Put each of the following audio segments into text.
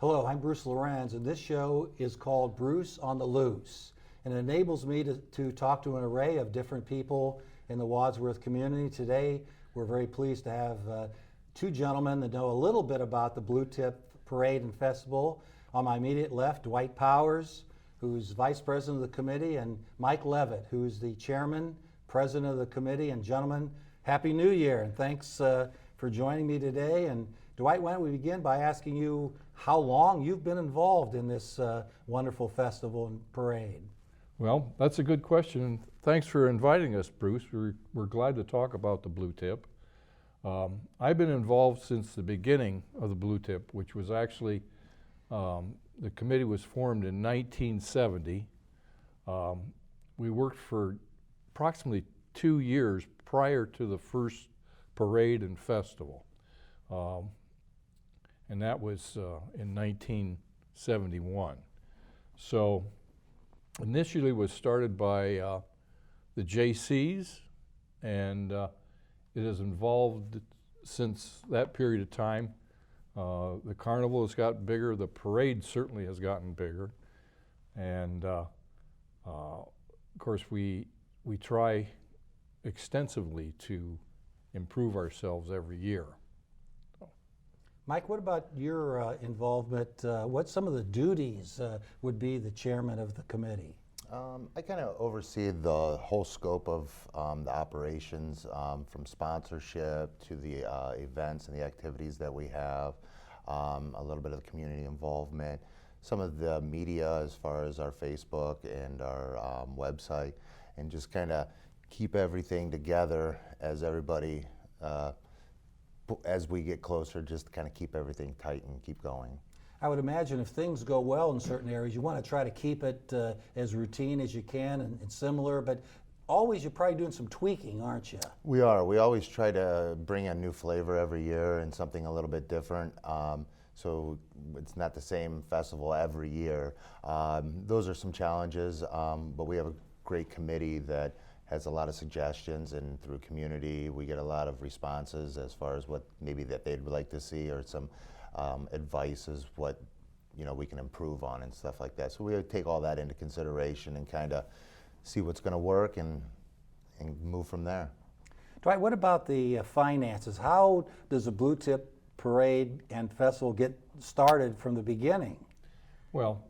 Hello, I'm Bruce Lorincz, and this show is called Bruce on the Loose, and it enables me to talk to an array of different people in the Wadsworth community. Today, we're very pleased to have two gentlemen that know a little bit about the Blue Tip Parade and Festival. On my immediate left, Dwight Powers, who's Vice President of the committee, and Mike Leavitt, who's the Chairman, President of the committee. And gentlemen, Happy New Year, and thanks for joining me today. And Dwight, why don't we begin by asking you how long you've been involved in this wonderful festival and parade? Well, that's a good question. Thanks for inviting us, Bruce. We're glad to talk about the Blue Tip. I've been involved since the beginning of the Blue Tip, which was actually, the committee was formed in 1970. We worked for approximately 2 years prior to the first parade and festival. And that was in 1971. So initially was started by the JCs, and it has evolved since that period of time. The carnival has gotten bigger, the parade certainly has gotten bigger, and of course we try extensively to improve ourselves every year. Mike, what about your involvement? What some of the duties would be the chairman of the committee? I kind of oversee the whole scope of the operations, from sponsorship to the events and the activities that we have, a little bit of the community involvement, some of the media as far as our Facebook and our website, and just kind of keep everything together as everybody, as we get closer, just kind of keep everything tight and keep going. I would imagine if things go well in certain areas, you want to try to keep it as routine as you can and similar, but always you're probably doing some tweaking, aren't you? We are. We always try to bring a new flavor every year and something a little bit different. So it's not the same festival every year. Those are some challenges, but we have a great committee that has a lot of suggestions, and through community we get a lot of responses as far as what maybe that they'd like to see, or some advice as what we can improve on and stuff like that. So we take all that into consideration and kind of see what's going to work and move from there. Dwight, what about the finances? How does the Blue Tip Parade and Festival get started from the beginning? Well,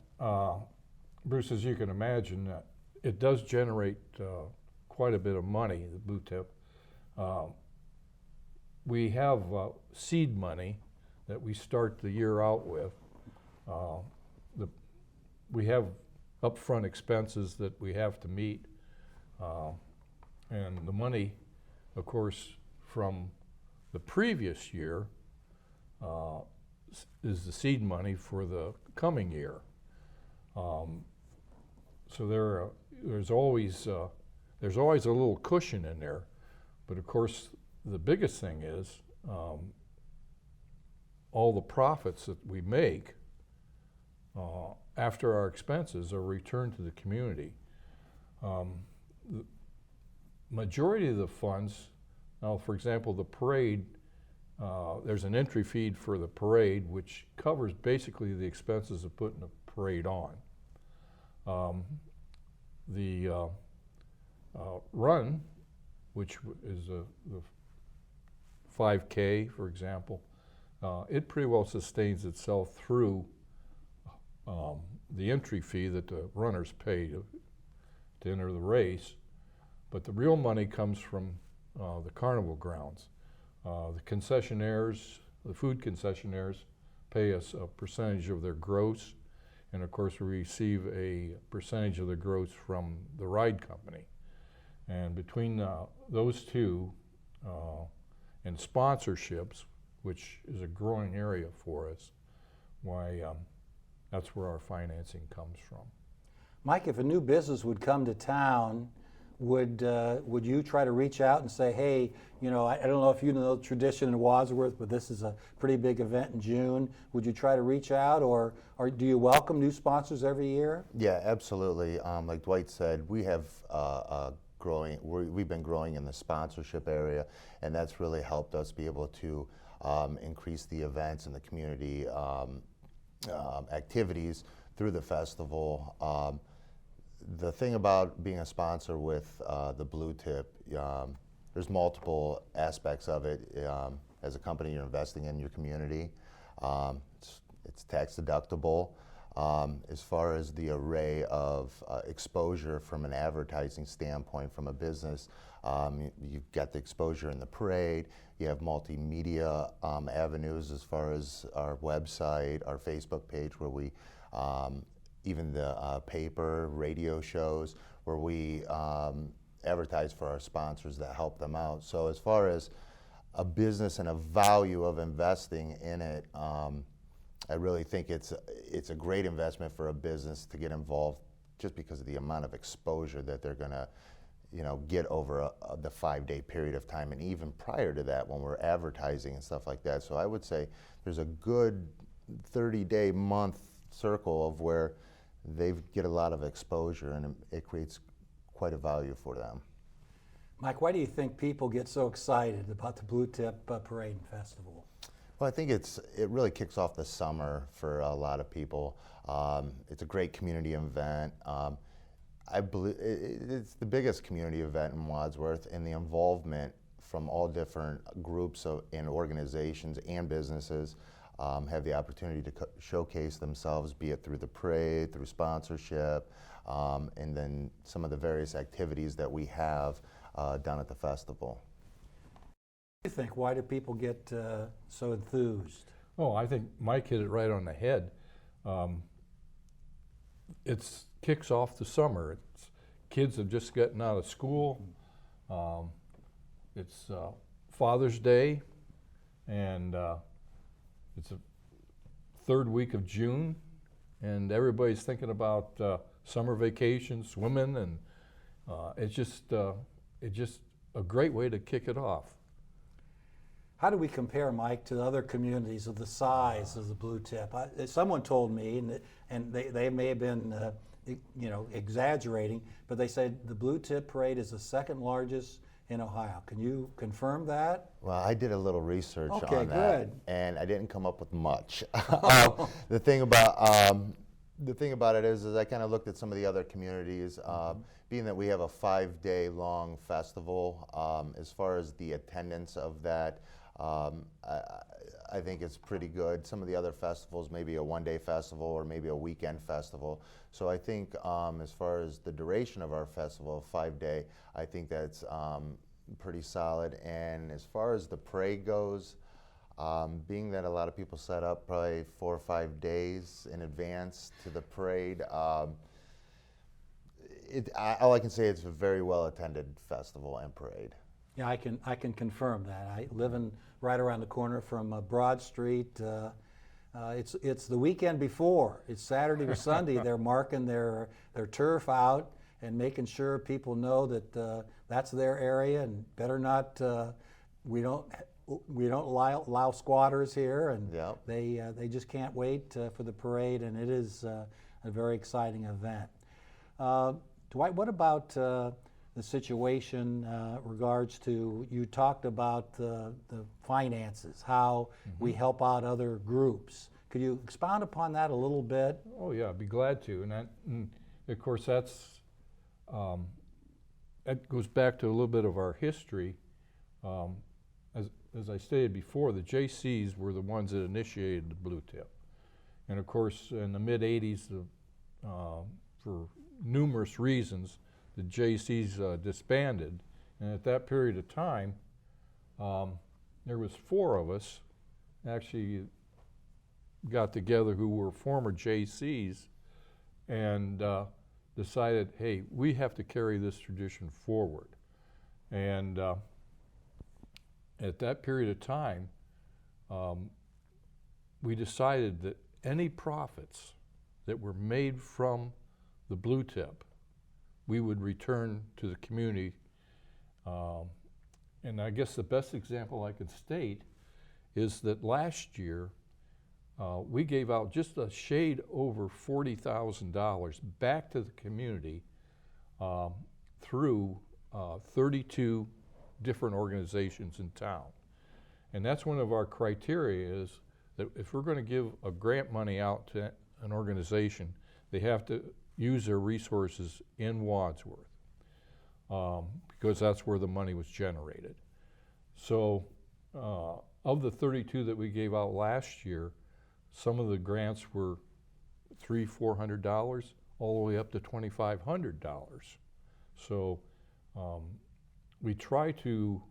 Bruce, as you can imagine, it does generate quite a bit of money, the Blue Tip. We have seed money that we start the year out with. We have upfront expenses that we have to meet, and the money, of course, from the previous year is the seed money for the coming year. So there's always a little cushion in there, but of course the biggest thing is all the profits that we make after our expenses are returned to the community. The majority of the funds, now for example the parade, there's an entry fee for the parade which covers basically the expenses of putting the parade on. The run, which is the 5K, for example, it pretty well sustains itself through the entry fee that the runners pay to enter the race. But the real money comes from the carnival grounds. The concessionaires, the food concessionaires, pay us a percentage of their gross, and of course we receive a percentage of the gross from the ride company. And between those two and sponsorships, which is a growing area for us, that's where our financing comes from. Mike, if a new business would come to town, would you try to reach out and say, hey, I don't know if you know the tradition in Wadsworth, but this is a pretty big event in June. Would you try to reach out, or do you welcome new sponsors every year? Yeah, absolutely. Like Dwight said, we have we've been growing in the sponsorship area, and that's really helped us be able to increase the events in the community activities through the festival. The thing about being a sponsor with the Blue Tip, there's multiple aspects of it. As a company, you're investing in your community. It's tax deductible. As far as the array of exposure from an advertising standpoint from a business, you've got the exposure in the parade, you have multimedia avenues as far as our website, our Facebook page where we, even the paper, radio shows, where we advertise for our sponsors that help them out. So as far as a business and a value of investing in it, I really think it's a great investment for a business to get involved just because of the amount of exposure that they're going to get over the 5-day period of time, and even prior to that when we're advertising and stuff like that. So I would say there's a good 30-day month circle of where they get a lot of exposure, and it creates quite a value for them. Mike, why do you think people get so excited about the Blue Tip Parade and Festival? Well, I think it really kicks off the summer for a lot of people. It's a great community event. I believe it's the biggest community event in Wadsworth, and the involvement from all different groups and organizations and businesses have the opportunity to showcase themselves, be it through the parade, through sponsorship, and then some of the various activities that we have down at the festival. What do you think? Why do people get so enthused? Oh, I think Mike hit it right on the head. It kicks off the summer. Kids have just gotten out of school. It's Father's Day, and it's a third week of June, and everybody's thinking about summer vacation, swimming, and it's just a great way to kick it off. How do we compare, Mike, to other communities of the size of the Blue Tip? Someone told me, and they may have been exaggerating, but they said the Blue Tip Parade is the second largest in Ohio. Can you confirm that? Well, I did a little research Okay, on that, good. and I didn't come up with much. The thing about it is I kind of looked at some of the other communities. Being that we have a 5-day long festival, as far as the attendance of that, I think it's pretty good. Some of the other festivals, maybe a 1-day festival or maybe a weekend festival. So I think as far as the duration of our festival, 5-day, I think that's pretty solid. And as far as the parade goes, being that a lot of people set up probably 4 or 5 days in advance to the parade, all I can say is a very well attended festival and parade. Yeah, I can confirm that. I live right around the corner from Broad Street. It's the weekend before. It's Saturday or Sunday. They're marking their turf out and making sure people know that that's their area, and better not. We don't allow squatters here, and Yep. they just can't wait for the parade, and it is a very exciting event. Dwight, what about the situation regards to, you talked about the finances, how we help out other groups. Could you expound upon that a little bit? Oh yeah, I'd be glad to. And of course that goes back to a little bit of our history. As I stated before, the JCs were the ones that initiated the Blue Tip. And of course in the mid-'80s, for numerous reasons, the JCs disbanded, and at that period of time, there was 4 of us actually got together who were former JCs and decided, hey, we have to carry this tradition forward. And at that period of time, we decided that any profits that were made from the Blue Tip, we would return to the community. And I guess the best example I could state is that last year we gave out just a shade over $40,000 back to the community through 32 different organizations in town. And that's one of our criteria, is that if we're going to give a grant money out to an organization, they have to use their resources in Wadsworth, because that's where the money was generated. So of the 32 that we gave out last year, some of the grants were $300-400 all the way up to $2,500. So we try to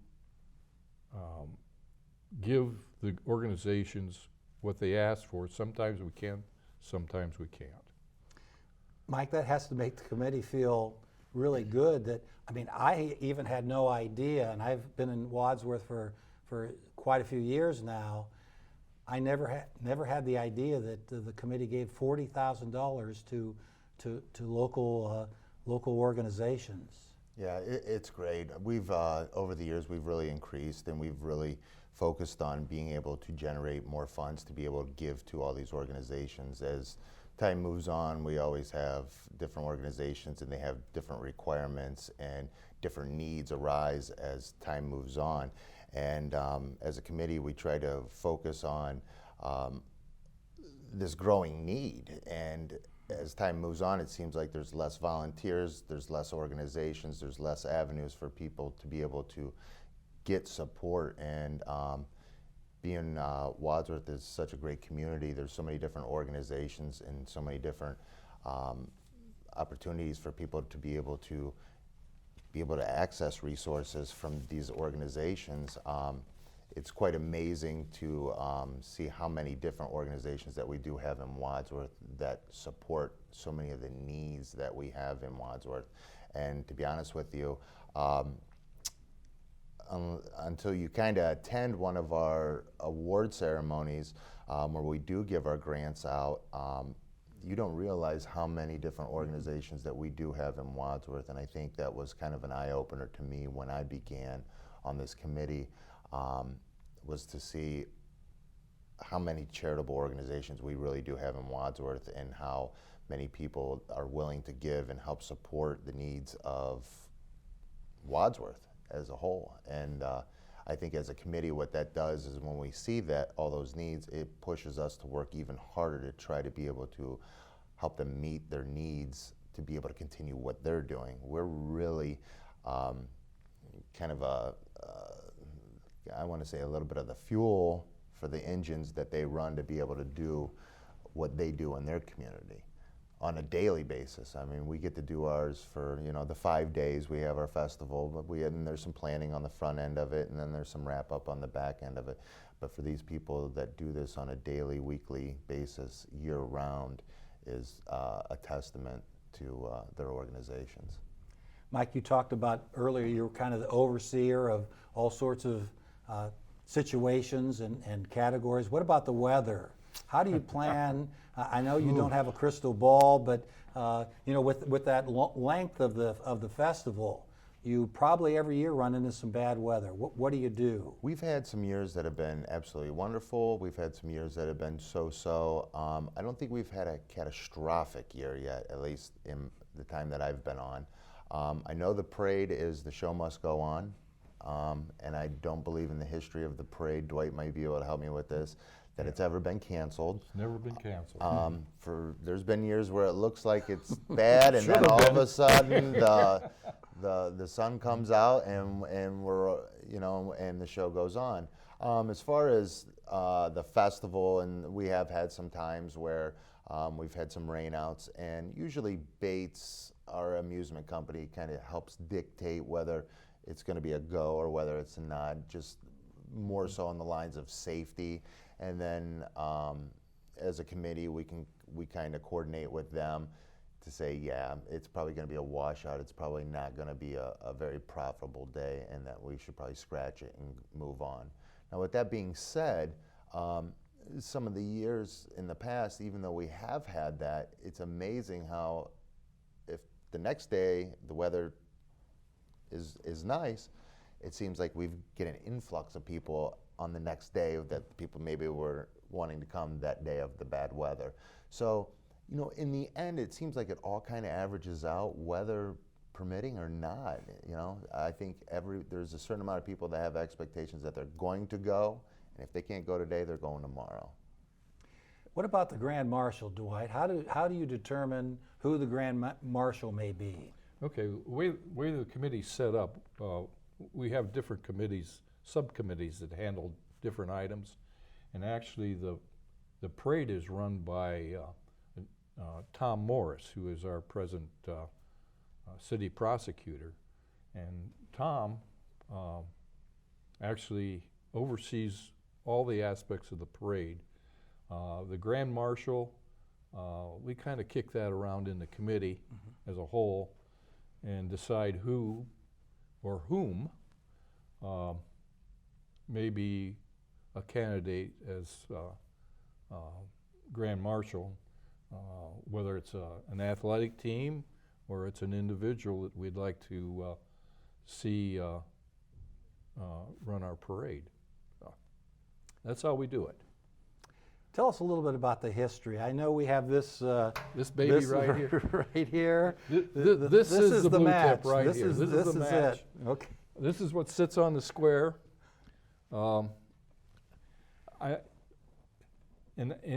give the organizations what they ask for. Sometimes we can, sometimes we can't. Mike, that has to make the committee feel really good. That, I mean, I even had no idea, and I've been in Wadsworth for quite a few years now. I never had the idea that the committee gave $40,000 to local organizations. Yeah, it's great. We've over the years we've really increased, and we've really focused on being able to generate more funds to be able to give to all these organizations. As time moves on, we always have different organizations, and they have different requirements, and different needs arise as time moves on. And as a committee, we try to focus on this growing need. And as time moves on, it seems like there's less volunteers, there's less organizations, there's less avenues for people to be able to get support. And being Wadsworth is such a great community. There's so many different organizations and so many different opportunities for people to be able to access resources from these organizations. It's quite amazing to see how many different organizations that we do have in Wadsworth that support so many of the needs that we have in Wadsworth. And to be honest with you, until you kind of attend one of our award ceremonies where we do give our grants out, you don't realize how many different organizations that we do have in Wadsworth. And I think that was kind of an eye-opener to me when I began on this committee, was to see how many charitable organizations we really do have in Wadsworth, and how many people are willing to give and help support the needs of Wadsworth as a whole. And I think as a committee, what that does is when we see that all those needs, it pushes us to work even harder to try to be able to help them meet their needs, to be able to continue what they're doing. We're really kind of I want to say a little bit of the fuel for the engines that they run to be able to do what they do in their community on a daily basis. I mean, we get to do ours for, the 5 days we have our festival, but and there's some planning on the front end of it, and then there's some wrap up on the back end of it. But for these people that do this on a daily, weekly basis, year round, is a testament to their organizations. Mike, you talked about earlier, you were kind of the overseer of all sorts of situations and categories. What about the weather? How do you plan? I know you don't have a crystal ball, but with that length of the festival, you probably every year run into some bad weather. What do you do? We've had some years that have been absolutely wonderful. We've had some years that have been so-so. I don't think we've had a catastrophic year yet, at least in the time that I've been on. I know the parade is the show must go on, and I don't believe in the history of the parade. Dwight might be able to help me with this, that it's ever been canceled. It's never been canceled. There's been years where it looks like it's bad, and then all of a sudden the sun comes out and we're and the show goes on. As far as the festival, and we have had some times where we've had some rainouts, and usually Bates, our amusement company, kind of helps dictate whether it's going to be a go or whether it's not, just more so on the lines of safety. And then as a committee, we kind of coordinate with them to say, yeah, it's probably going to be a washout. It's probably not going to be a very profitable day, and that we should probably scratch it and move on. Now, with that being said, some of the years in the past, even though we have had that, it's amazing how if the next day the weather is nice, it seems like we get an influx of people on the next day that people maybe were wanting to come that day of the bad weather. So, in the end, it seems like it all kind of averages out, weather permitting or not. I think there's a certain amount of people that have expectations that they're going to go, and if they can't go today, they're going tomorrow. What about the Grand Marshal, Dwight? How do you determine who the Grand Marshal may be? Okay, the way the committee's set up, we have different committees, subcommittees that handle different items, and actually the parade is run by Tom Morris, who is our present city prosecutor, and Tom actually oversees all the aspects of the parade. The Grand Marshal, we kind of kick that around in the committee as a whole and decide who or whom may be a candidate as Grand Marshal, whether it's an athletic team or it's an individual that we'd like to see run our parade. That's how we do it. Tell us a little bit about the history. I know we have this This baby right here. right here. This is the blue match. tip right this here. Is, this is the match. it. Okay. This is what sits on the square. In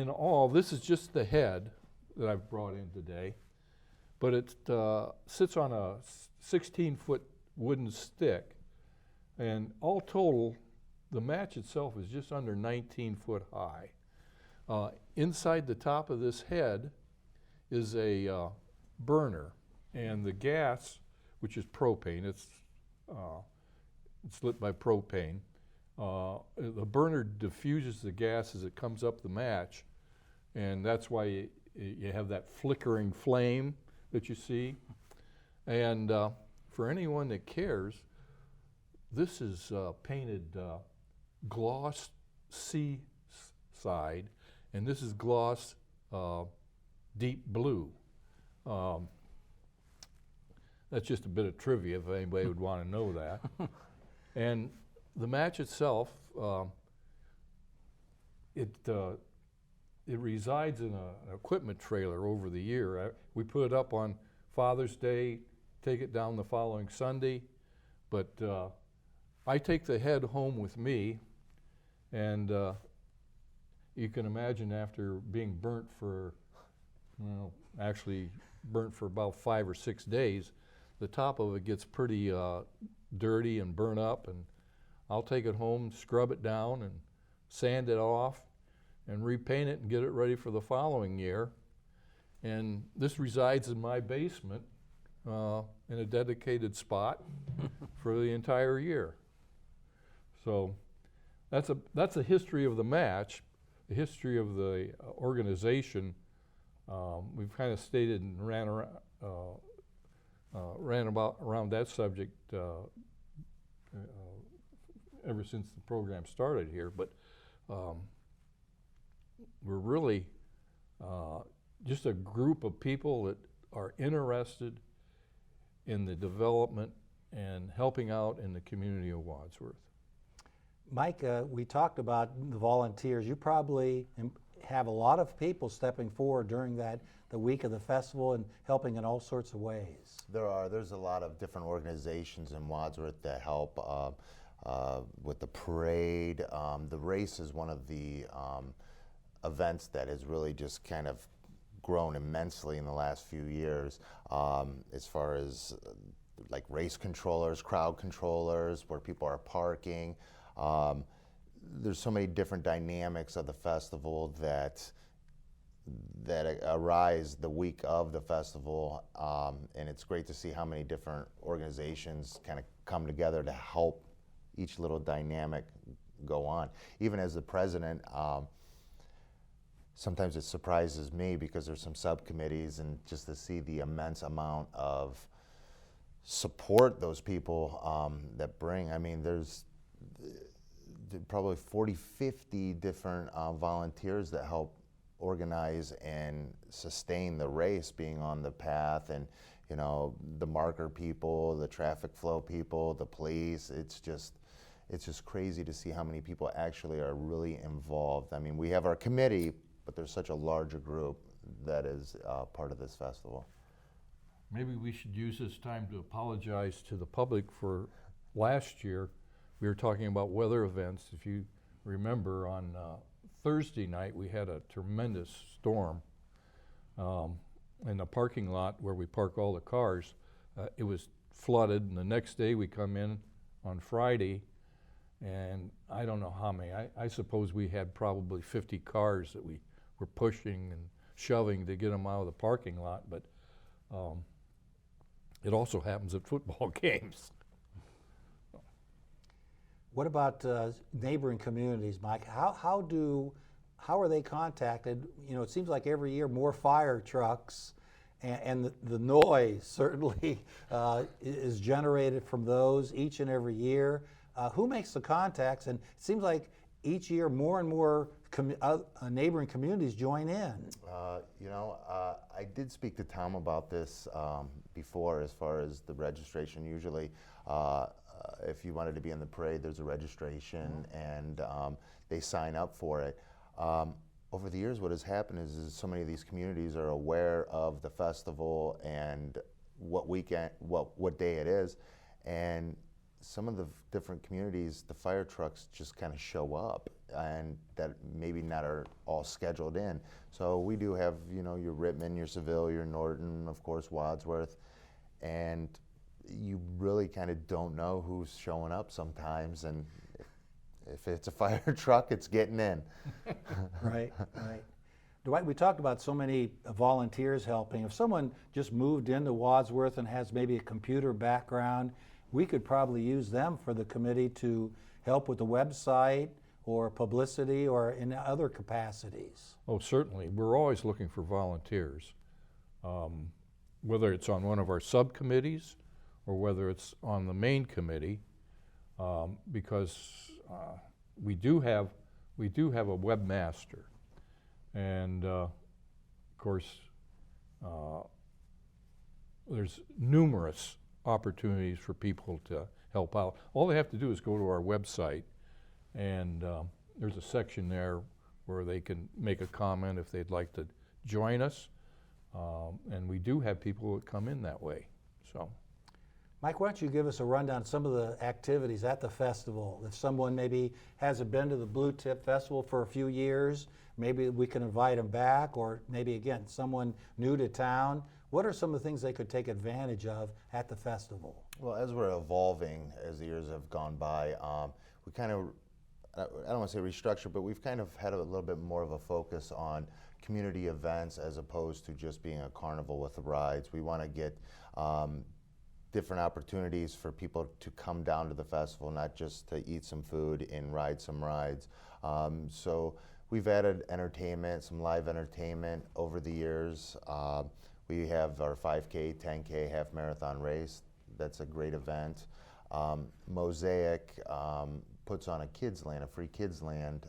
all, this is just the head that I've brought in today, but it sits on a 16-foot wooden stick, and all total, the match itself is just under 19 foot high. Inside the top of this head is a burner, and the gas, which is propane, it's lit by propane. The burner diffuses the gas as it comes up the match, and that's why you have that flickering flame that you see. And for anyone that cares, this is painted gloss sea side, and this is gloss deep blue. That's just a bit of trivia if anybody would want to know that. And the match itself, it resides in an equipment trailer over the year. We put it up on Father's Day, take it down the following Sunday, but I take the head home with me, and you can imagine after being burnt for, well, actually burnt for about 5 or 6 days, the top of it gets pretty dirty and burnt up, and I'll take it home, scrub it down, and sand it off, and repaint it and get it ready for the following year. And this resides in my basement in a dedicated spot for the entire year. So that's a history of the match, the history of the organization. We've kind of stated and ran around that subject ever since the program started here, but we're really just a group of people that are interested in the development and helping out in the community of Wadsworth. Mike, we talked about the volunteers. You probably have a lot of people stepping forward during the week of the festival and helping in all sorts of ways. There's a lot of different organizations in Wadsworth that help with the parade. The race is one of the events that has really just kind of grown immensely in the last few years, as far as like race controllers, crowd controllers, where people are parking. There's so many different dynamics of the festival that arise the week of the festival, and it's great to see how many different organizations kind of come together to help each little dynamic go on. Even as the president, sometimes it surprises me because there's some subcommittees, and just to see the immense amount of support those people that bring. I mean, there's probably 40, 50 different volunteers that help organize and sustain the race, being on the path, and you know, the marker people, the traffic flow people, the police. It's just crazy to see how many people actually are really involved. I mean, we have our committee, but there's such a larger group that is part of this festival. Maybe we should use this time to apologize to the public for last year. We were talking about weather events. If you remember on Thursday night we had a tremendous storm. In the parking lot where we park all the cars, it was flooded, and the next day we come in on Friday, and I don't know how many. I suppose we had probably 50 cars that we were pushing and shoving to get them out of the parking lot, but it also happens at football games. What about neighboring communities, Mike? How are they contacted? You know, it seems like every year more fire trucks, and the noise certainly is generated from those each and every year. Who makes the contacts? And it seems like each year more and more neighboring communities join in. You know, I did speak to Tom about this before, as far as the registration. Usually, if you wanted to be in the parade, there's a registration, and they sign up for it. Over the years, what has happened is so many of these communities are aware of the festival and what weekend, what day it is, and some of the different communities, the fire trucks just kind of show up, and that maybe not are all scheduled in. So we do have, you know, your Rittman, your Seville, your Norton, of course, Wadsworth, and you really kind of don't know who's showing up sometimes, and if it's a fire truck, it's getting in. Right, right. Dwight, we talked about so many volunteers helping. If someone just moved into Wadsworth and has maybe a computer background, we could probably use them for the committee to help with the website or publicity or in other capacities. Oh, certainly. We're always looking for volunteers, whether it's on one of our subcommittees or whether it's on the main committee, because we do have a webmaster, and of course there's numerous opportunities for people to help out. All they have to do is go to our website, and there's a section there where they can make a comment if they'd like to join us, and we do have people that come in that way. So, Mike, why don't you give us a rundown of some of the activities at the festival? If someone maybe hasn't been to the Blue Tip Festival for a few years, maybe we can invite them back, or maybe again, someone new to town. What are some of the things they could take advantage of at the festival? Well, as we're evolving, as the years have gone by, we kind of, I don't want to say restructure, but we've kind of had a little bit more of a focus on community events as opposed to just being a carnival with the rides. We want to get different opportunities for people to come down to the festival, not just to eat some food and ride some rides. So we've added entertainment, some live entertainment over the years. We have our 5K, 10K half marathon race. That's a great event. Mosaic puts on a kids land, a free kids land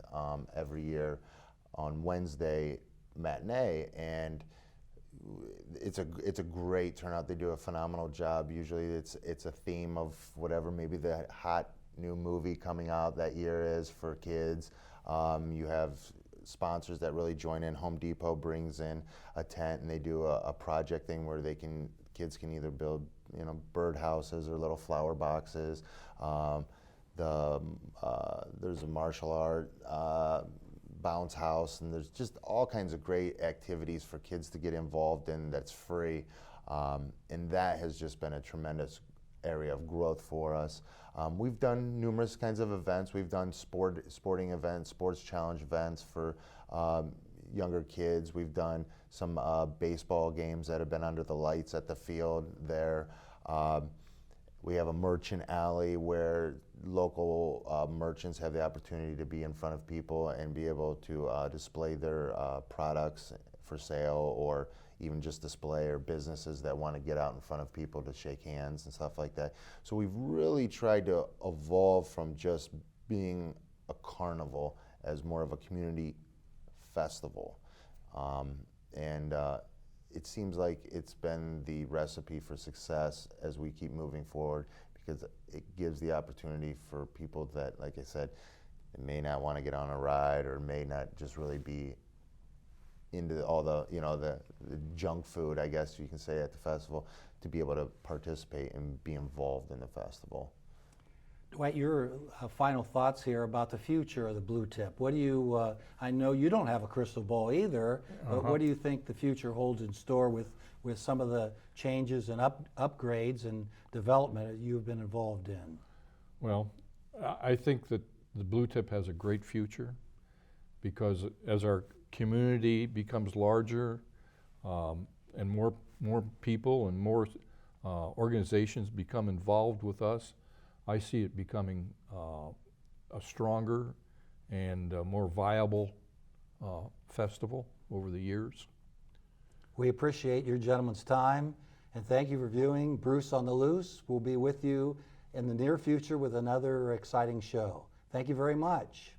every year on Wednesday matinee, and it's a great turnout. They do a phenomenal job. Usually it's a theme of whatever maybe the hot new movie coming out that year is for kids. You have sponsors that really join in. Home Depot brings in a tent, and they do a project thing where kids can either build, you know, bird houses or little flower boxes. There's a martial art bounce house, and there's just all kinds of great activities for kids to get involved in that's free, and that has just been a tremendous area of growth for us. We've done numerous kinds of events. We've done sporting events, sports challenge events for younger kids. We've done some baseball games that have been under the lights at the field there. We have a merchant alley where local merchants have the opportunity to be in front of people and be able to display their products for sale, or even just display, or businesses that want to get out in front of people to shake hands and stuff like that. So we've really tried to evolve from just being a carnival as more of a community festival. It seems like it's been the recipe for success as we keep moving forward, because it gives the opportunity for people that, like I said, may not want to get on a ride or may not just really be into all the, you know, the junk food, I guess you can say, at the festival, to be able to participate and be involved in the festival. Dwight, your final thoughts here about the future of the Blue Tip. What do you, I know you don't have a crystal ball either, but what do you think the future holds in store with some of the changes and upgrades and development that you've been involved in? Well, I think that the Blue Tip has a great future because as our community becomes larger and more people and more organizations become involved with us, I see it becoming a stronger and more viable festival over the years. We appreciate your gentlemen's time, and thank you for viewing Bruce on the Loose. We'll be with you in the near future with another exciting show. Thank you very much.